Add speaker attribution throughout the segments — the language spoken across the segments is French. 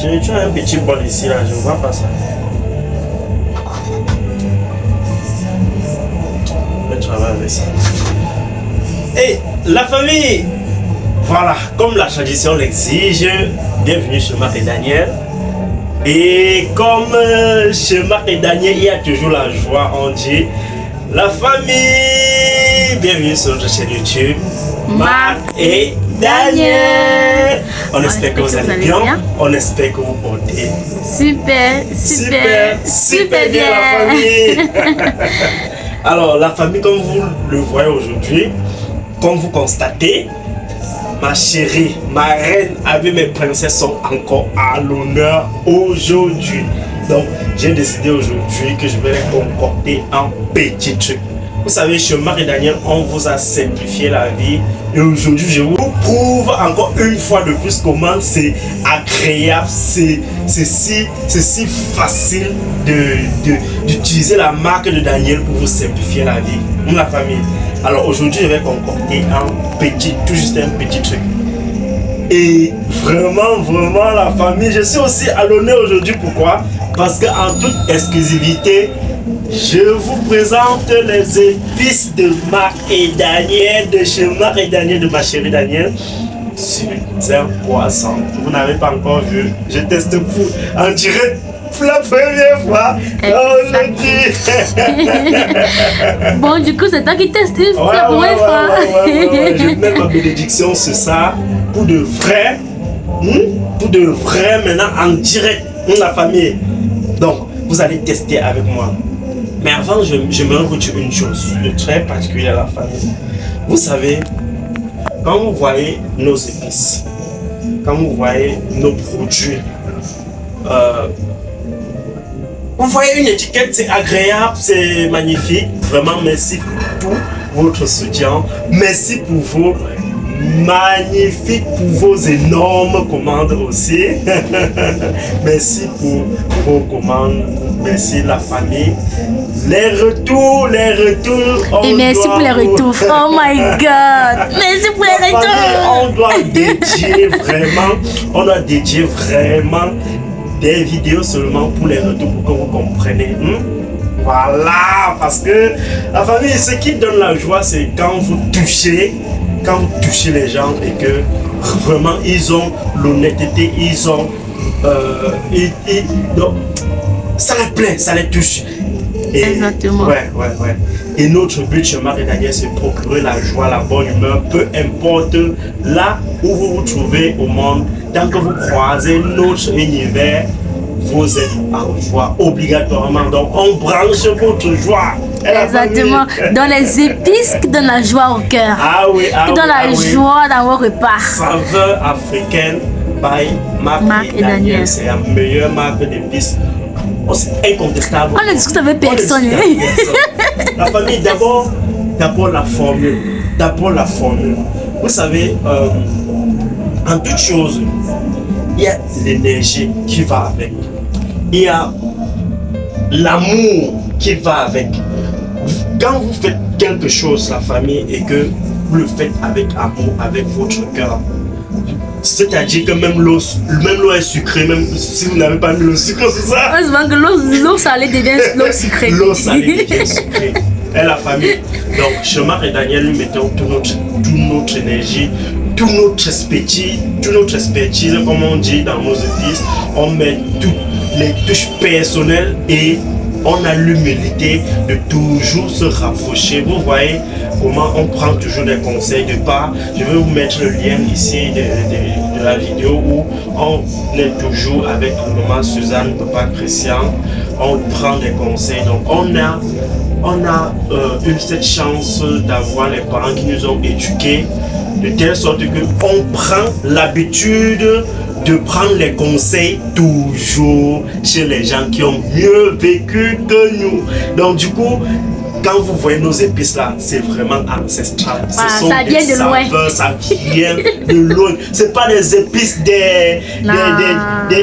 Speaker 1: Tu as un petit bol ici, là, je ne vois pas ça. Je vais travailler avec ça. Et la famille, voilà, comme la tradition l'exige, bienvenue chez Marc et Daniel. Et comme chez Marc et Daniel, il y a toujours la joie, on dit la famille, bienvenue sur notre chaîne YouTube, Marc et Daniel. On espère que vous allez bien. On espère que vous portez
Speaker 2: super bien
Speaker 1: la famille. Alors la famille, comme vous le voyez aujourd'hui, comme vous constatez, ma chérie, ma reine avec mes princesses sont encore à l'honneur aujourd'hui. Donc j'ai décidé aujourd'hui que je vais les concocter un petit truc. Vous savez, chez Marc et Daniel, on vous a simplifié la vie. Et aujourd'hui, je vous prouve encore une fois de plus comment c'est agréable, c'est si facile d'utiliser la marque de Daniel pour vous simplifier la vie. La famille. Alors aujourd'hui, je vais concocter tout juste un petit truc. Et vraiment, la famille, je suis aussi à l'honneur aujourd'hui. Pourquoi? Parce qu'en toute exclusivité, je vous présente les épices de Marc et Daniel, de chez Marc et Daniel, de ma chérie Daniel, sur un poisson. Vous n'avez pas encore vu, je teste pour en direct pour la première fois aujourd'hui.
Speaker 2: Bon, du coup, c'est toi qui testes pour la première fois.
Speaker 1: Je mets ma bénédiction sur ça, pour de vrai, maintenant en direct, la famille. Donc, vous allez tester avec moi. Mais avant, j'aimerais vous dire une chose de très particulière à la famille. Vous savez, quand vous voyez nos épices, quand vous voyez nos produits, vous voyez une étiquette, c'est agréable, c'est magnifique. Vraiment, merci pour votre soutien. Merci pour vos magnifiques, pour vos énormes commandes aussi. Merci pour vos commandes. Merci la famille. Les retours.
Speaker 2: Et merci pour les retours. Oh my God. Merci pour les retours.
Speaker 1: On doit dédier vraiment des vidéos seulement pour les retours, pour que vous compreniez. Voilà, parce que la famille, ce qui donne la joie, c'est quand vous touchez les gens et que vraiment ils ont l'honnêteté, ils ont donc, ça les plaît, ça les touche. Et,
Speaker 2: exactement.
Speaker 1: Ouais. Et notre but chez Marc et Daniel, c'est procurer la joie, la bonne humeur, peu importe là où vous vous trouvez au monde. Tant que vous croisez notre univers, vous êtes en joie obligatoirement. Donc on branche votre joie.
Speaker 2: Exactement. Dans les épices qui donnent la joie au cœur. Qui donnent la joie dans vos repas.
Speaker 1: Saveur africaine by Marc et Daniel. C'est la meilleure marque d'épices. C'est incontestable.
Speaker 2: On ne discute avec personne.
Speaker 1: La famille, d'abord la formule. Vous savez, en toute chose, il y a l'énergie qui va avec. Il y a l'amour qui va avec. Quand vous faites quelque chose, la famille, et que vous le faites avec amour, avec votre cœur, c'est-à-dire que même l'eau est sucrée, même si vous n'avez pas mis le sucre sur ça.
Speaker 2: Heureusement que l'eau salée devient l'eau sucrée.
Speaker 1: L'eau salée devient sucrée. Et la famille. Donc, chez Marc et Daniel, nous mettons toute notre énergie, toute notre expertise, comme on dit dans nos épices. On met toutes les touches personnelles et on a l'humilité de toujours se rapprocher. Vous voyez comment on prend toujours des conseils de part. Je vais vous mettre le lien ici de la vidéo où on est toujours avec maman Suzanne, papa Christian. On prend des conseils. Donc on a eu cette chance d'avoir les parents qui nous ont éduqués de telle sorte qu'on prend l'habitude de prendre les conseils toujours chez les gens qui ont mieux vécu que nous. Donc du coup, quand vous voyez nos épices là, c'est vraiment ancestral.
Speaker 2: Ça vient de loin.
Speaker 1: Ça vient de loin. C'est pas des épices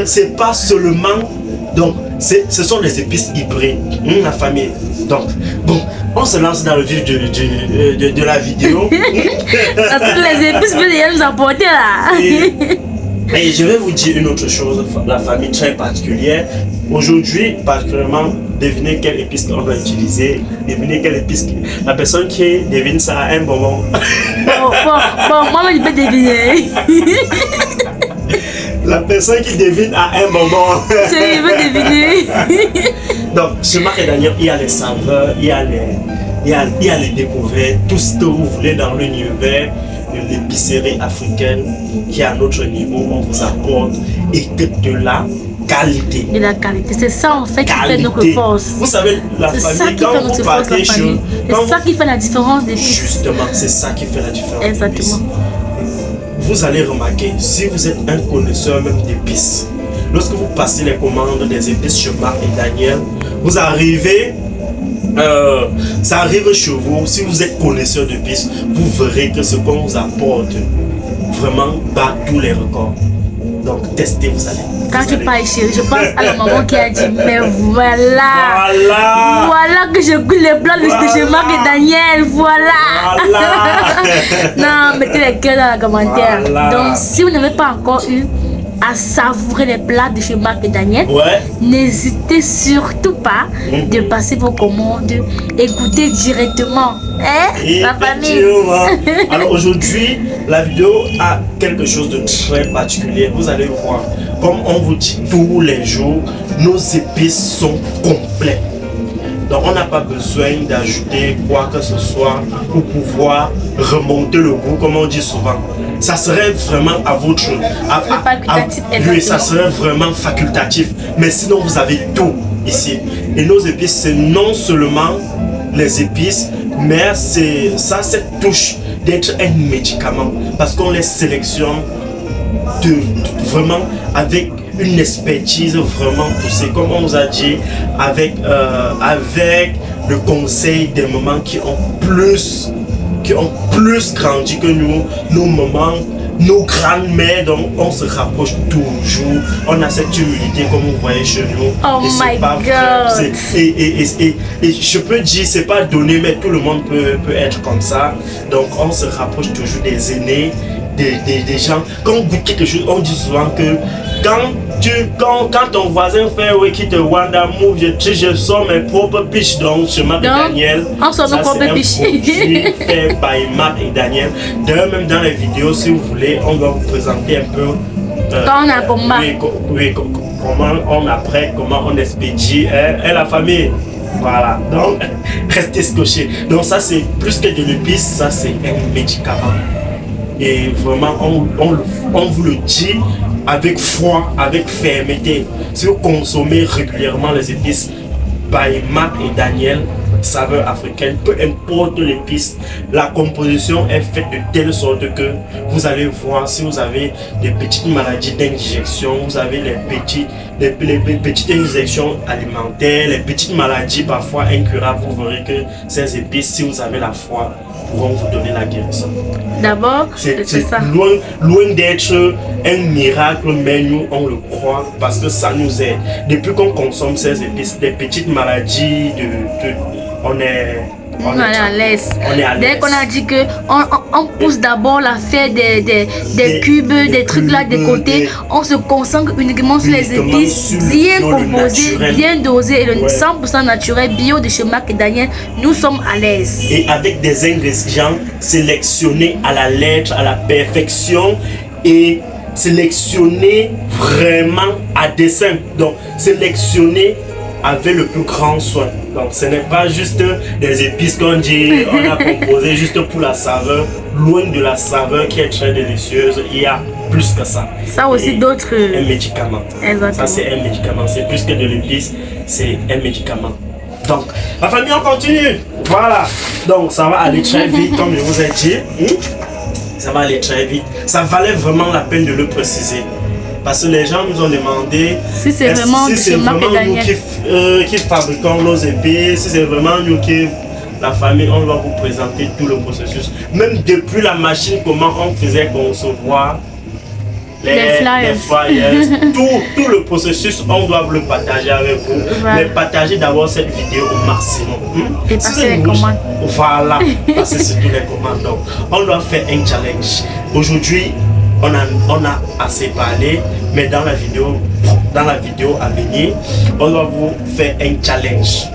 Speaker 1: c'est pas seulement. Donc ce sont des épices hybrides. La famille. Donc bon, on se lance dans le vif de la vidéo.
Speaker 2: Toutes les épices que nous apporter là.
Speaker 1: Et je vais vous dire une autre chose, la famille très particulière. Aujourd'hui, particulièrement, devinez quelle épice on doit utiliser. Devinez quelle épice. La personne qui devine ça a un bonbon.
Speaker 2: Bon, moi, je peux deviner.
Speaker 1: La personne qui devine a un bonbon.
Speaker 2: Je veux deviner.
Speaker 1: Donc, chez Marc et Daniel, il y a les saveurs, il y a les découvertes, tout ce que vous voulez dans l'univers de l'épicerie africaine qui est à notre niveau, on vous apporte et que de la qualité.
Speaker 2: De la qualité, c'est ça en fait qui fait notre force.
Speaker 1: Vous savez, la famille, quand vous partez chez...
Speaker 2: C'est ça qui fait la différence des épices.
Speaker 1: Justement, c'est ça qui fait la différence.
Speaker 2: Exactement.
Speaker 1: Vous allez remarquer, si vous êtes un connaisseur même d'épices, lorsque vous passez les commandes des épices chez Marc et Daniel, vous arrivez, ça arrive chez vous, si vous êtes connaisseur d'épices, vous verrez que ce qu'on vous apporte vraiment bat tous les records. Donc testez, vous allez.
Speaker 2: Quand tu parles chérie, je pense à la maman qui a dit, mais voilà que je goûte les plats de chez Marc et Daniel, voilà. Non, mettez les cœurs dans les commentaires. Donc si vous n'avez pas encore eu à savourer les plats de chez Marc et Daniel, n'hésitez surtout pas de passer vos commandes et goûter directement. La famille.
Speaker 1: Alors aujourd'hui, la vidéo a quelque chose de très particulier. Vous allez voir, comme on vous dit tous les jours, nos épices sont complètes. Donc on n'a pas besoin d'ajouter quoi que ce soit pour pouvoir remonter le goût, comme on dit souvent. Ça serait vraiment à votre... oui, ça serait vraiment facultatif. Mais sinon, vous avez tout ici. Et nos épices, c'est non seulement les épices, mais c'est ça, cette touche d'être un médicament. Parce qu'on les sélectionne vraiment avec une expertise vraiment poussée, comme on nous a dit, avec le conseil des mamans qui ont plus grandi que nous, nos mamans, nos grandes-mères. Donc on se rapproche toujours, on a cette humilité comme vous voyez chez nous.
Speaker 2: Oh my God.
Speaker 1: Et je peux dire, c'est pas donné, mais tout le monde peut être comme ça. Donc on se rapproche toujours des aînés, des gens. Quand on goûte quelque chose, on dit souvent que quand ton voisin fait qui te Wanda Move, je sors mes propres piches. Donc chez Marc et Daniel,
Speaker 2: on sort nos propres piches.
Speaker 1: Fait by Marc et Daniel. D'ailleurs, même dans les vidéos, si vous voulez, on va vous présenter un peu
Speaker 2: quand on a comment
Speaker 1: on apprête, comment on expédie et la famille. Voilà, donc restez scotchés. Donc ça c'est plus que de l'épice, ça c'est un médicament. Et vraiment, on vous le dit avec foi, avec fermeté. Si vous consommez régulièrement les épices by Marc et Daniel, saveur africaine, peu importe l'épice, la composition est faite de telle sorte que vous allez voir si vous avez des petites maladies d'indigestion, vous avez les petites injections alimentaires, les petites maladies parfois incurables, vous verrez que ces épices, si vous avez la foi, pourront vous donner la guérison.
Speaker 2: D'abord, c'est ça.
Speaker 1: Loin d'être un miracle, mais nous on le croit parce que ça nous aide. Depuis qu'on consomme ces épices, des petites maladies, on est à l'aise.
Speaker 2: Dès qu'on a dit que on pousse d'abord l'affaire des cubes, des trucs là de côté, on se concentre uniquement sur les épices bien composées, bien dosées et le 100% naturel bio de chez Marc et Daniel, nous sommes à l'aise.
Speaker 1: Et avec des ingrédients sélectionnés à la lettre, à la perfection et sélectionnés vraiment à dessein. Donc sélectionnés avec le plus grand soin. Donc ce n'est pas juste des épices qu'on dit, on a composé juste pour la saveur. Loin de la saveur qui est très délicieuse, il y a plus que ça.
Speaker 2: Ça aussi d'autres...
Speaker 1: Un médicament.
Speaker 2: Exactement.
Speaker 1: Ça c'est un médicament, c'est plus que de l'épice, c'est un médicament. Donc, la famille, on continue. Voilà. Donc ça va aller très vite, comme je vous ai dit. Ça va aller très vite. Ça valait vraiment la peine de le préciser. Parce que les gens nous ont demandé
Speaker 2: si c'est vraiment,
Speaker 1: nous qui fabriquons nos épices, si c'est vraiment nous qui, la famille, on va vous présenter tout le processus. Même depuis la machine, comment on faisait concevoir les flyers. tout le processus, on doit le partager avec vous. Voilà. Mais partagez d'abord cette vidéo au maximum.
Speaker 2: Et passer les commandes.
Speaker 1: Voilà, passer sur tous les commandes. Donc, on doit faire un challenge. Aujourd'hui, on a assez parlé, mais dans la vidéo à venir, on va vous faire un challenge.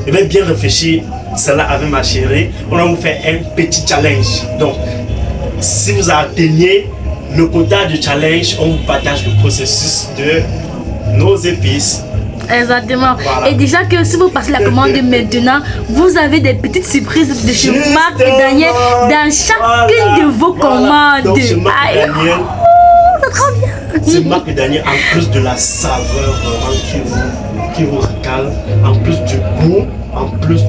Speaker 1: Je vais bien réfléchir cela avec ma chérie. On va vous faire un petit challenge. Donc, si vous atteignez le quota du challenge, on vous partage le processus de nos épices.
Speaker 2: Exactement.
Speaker 1: Voilà.
Speaker 2: Et déjà que si vous passez la commande maintenant, vous avez des petites surprises de chez Marc et Daniel dans chacune de vos commandes.
Speaker 1: Donc, chez Marc et Daniel,
Speaker 2: c'est trop bien.
Speaker 1: c'est Marc et Daniel, en plus de la saveur vraiment qui vous régale, en plus du goût, en plus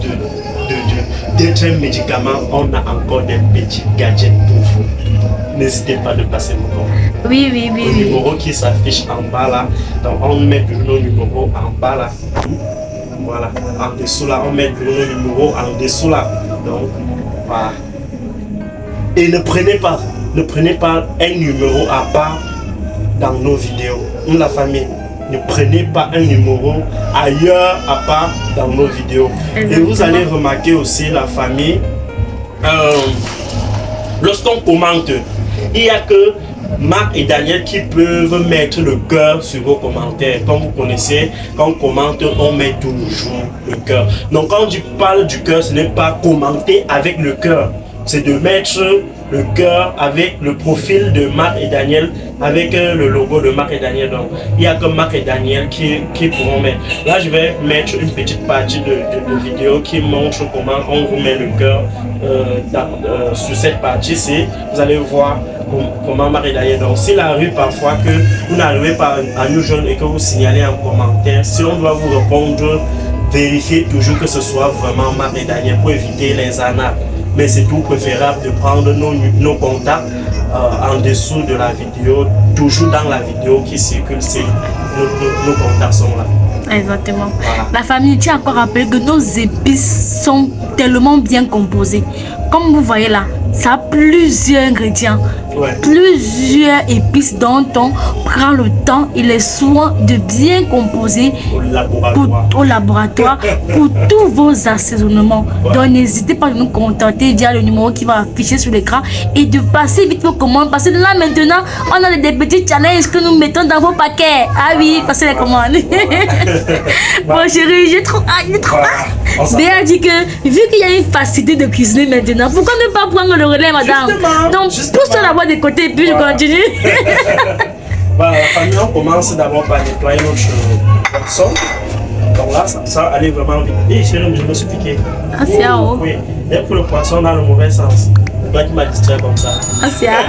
Speaker 1: d'être un médicament, on a encore des petits gadgets pour vous. N'hésitez pas de passer vos commandes.
Speaker 2: Oui.
Speaker 1: Le numéro qui s'affiche en bas là, donc on met toujours nos numéros en bas là. Voilà, en dessous là, on met toujours nos numéros en dessous là. Donc voilà. Et ne prenez pas un numéro à part dans nos vidéos. Nous, la famille, ne prenez pas un numéro ailleurs à part dans nos vidéos.
Speaker 2: Exactement.
Speaker 1: Et vous allez remarquer aussi, la famille, lorsqu'on commente, il n'y a que Marc et Daniel qui peuvent mettre le cœur sur vos commentaires. Comme vous connaissez, quand on commente, on met toujours le cœur. Donc quand je parle du cœur, ce n'est pas commenter avec le cœur, c'est de mettre le cœur avec le profil de Marc et Daniel, avec le logo de Marc et Daniel. Donc il n'y a que Marc et Daniel qui pourront mettre. Là je vais mettre une petite partie de vidéo qui montre comment on vous met le cœur sur cette partie-ci. Vous allez voir comment Marc et Daniel. Donc s'il arrive parfois que vous n'arrivez pas à nous joindre et que vous signalez en commentaire, si on doit vous répondre, vérifiez toujours que ce soit vraiment Marc et Daniel pour éviter les arnaques. Mais c'est tout préférable de prendre nos contacts en dessous de la vidéo, toujours dans la vidéo qui circule, nos contacts sont là.
Speaker 2: Exactement.
Speaker 1: Voilà.
Speaker 2: La famille, tu as encore rappelé que nos épices sont tellement bien composées. Comme vous voyez là, ça a plusieurs ingrédients,
Speaker 1: Ouais.
Speaker 2: plusieurs épices dont on prend le temps et les soins de bien composer au laboratoire pour tous vos assaisonnements.
Speaker 1: Ouais.
Speaker 2: Donc n'hésitez pas à nous contacter via le numéro qui va afficher sur l'écran et de passer vite vos commandes parce que là maintenant on a des petits challenges que nous mettons dans vos paquets. Ah oui, passez les commandes. Bon chérie, j'ai trop hâte, Béa a dit que vu qu'il y a une facilité de cuisiner maintenant, pourquoi ne pas prendre le relais, madame? Donc pousse-toi là-bas de côté et puis je continue.
Speaker 1: Voilà, la famille, on commence d'abord par nettoyer notre poisson. Donc là, ça allait vraiment vite. Et chérie, je me suis piqué.
Speaker 2: Ah, c'est à haut.
Speaker 1: Oui, et pour le poisson dans le mauvais sens. C'est toi qui m'as distrait comme ça.
Speaker 2: Ah, c'est à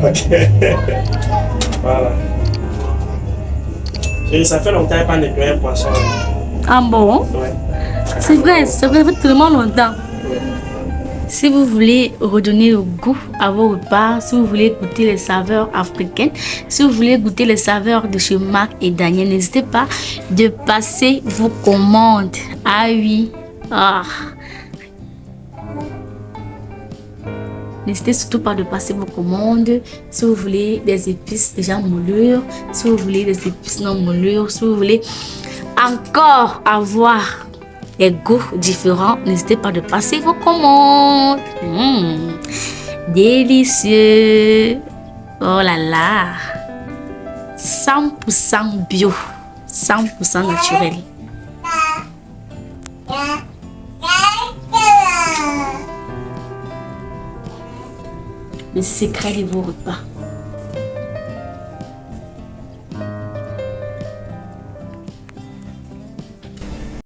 Speaker 1: Ok. Voilà. Chérie, ça fait longtemps que je n'ai pas nettoyé un poisson.
Speaker 2: Ah bon?
Speaker 1: Ouais.
Speaker 2: C'est vrai, ça fait tellement longtemps. Si vous voulez redonner le goût à vos repas, si vous voulez goûter les saveurs africaines, si vous voulez goûter les saveurs de chez Marc et Daniel, n'hésitez pas de passer vos commandes. Ah oui. Ah. N'hésitez surtout pas de passer vos commandes. Si vous voulez des épices déjà moulures, si vous voulez des épices non moulures, si vous voulez encore avoir des goûts différents, n'hésitez pas de passer vos commandes. Délicieux. Oh là là. 100% bio. 100% naturel. Le secret de vos repas.